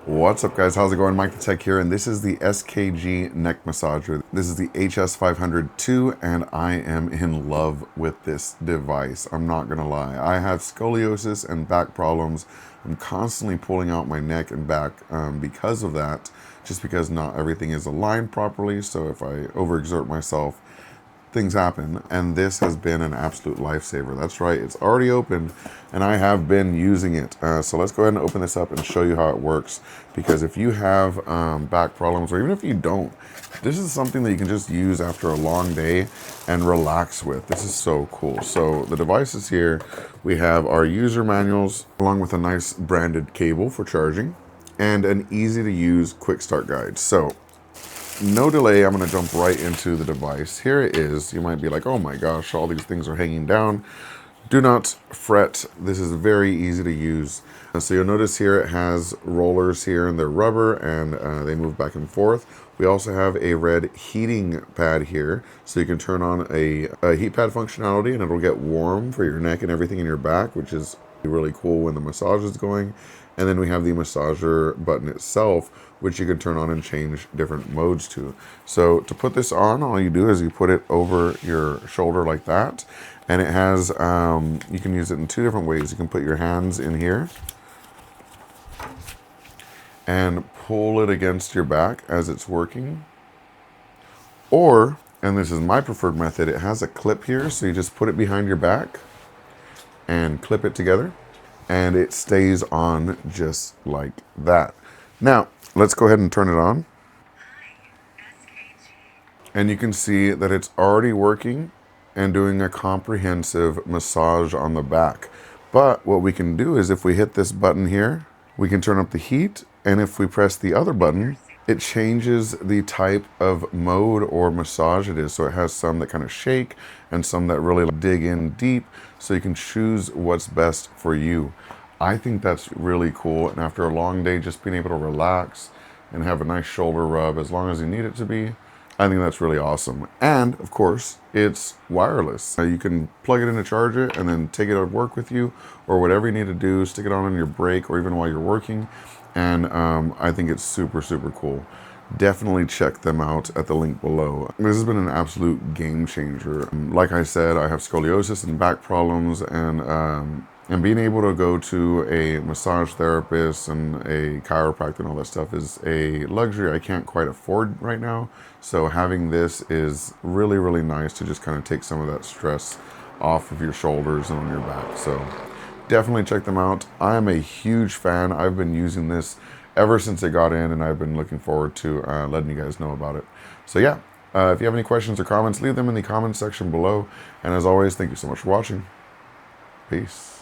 What's up, guys? How's it going? MikeTheTech here, and this is the SKG Neck Massager. This is the HS500 II, and I am in love with this device. I'm not gonna lie. I have scoliosis and back problems. I'm constantly pulling out my neck and back because of that, just because not everything is aligned properly. So if I overexert myself, things happen, and this has been an absolute lifesaver. That's right, it's already open and I have been using it. So let's go ahead and open this up and show you how it works, because if you have back problems, or even if you don't, this is something that you can just use after a long day and relax with. This is so cool. So the device is here. We have our user manuals along with a nice branded cable for charging and an easy to use quick start guide. So no delay, I'm going to jump right into the device. Here it is. You might be like, oh my gosh, all these things are hanging down. Do not fret. This is very easy to use. So you'll notice here it has rollers here, and they're rubber, and they move back and forth. We also have a red heating pad here, so you can turn on a heat pad functionality, and it'll get warm for your neck and everything in your back, which is really cool when the massage is going. And then we have the massager button itself, which you can turn on and change different modes to. So to put this on, all you do is you put it over your shoulder like that. And it has, you can use it in two different ways. You can put your hands in here and pull it against your back as it's working. Or, and this is my preferred method, it has a clip here. So you just put it behind your back and clip it together, and it stays on just like that. Now, let's go ahead and turn it on. And you can see that it's already working and doing a comprehensive massage on the back. But what we can do is if we hit this button here, we can turn up the heat. And if we press the other button, it changes the type of mode or massage it is. So it has some that kind of shake and some that really dig in deep. So you can choose what's best for you. I think that's really cool. And after a long day, just being able to relax and have a nice shoulder rub as long as you need it to be, I think that's really awesome. And of course, it's wireless. You can plug it in to charge it and then take it to work with you, or whatever you need to do, stick it on your break or even while you're working. And I think it's super, super cool. Definitely check them out at the link below. This has been an absolute game changer. Like I said, I have scoliosis and back problems, and being able to go to a massage therapist and a chiropractor and all that stuff is a luxury I can't quite afford right now. So having this is really, really nice to just kind of take some of that stress off of your shoulders and on your back. So definitely check them out. I am a huge fan. I've been using this ever since it got in, and I've been looking forward to letting you guys know about it. So yeah, if you have any questions or comments, leave them in the comments section below. And as always, thank you so much for watching. Peace.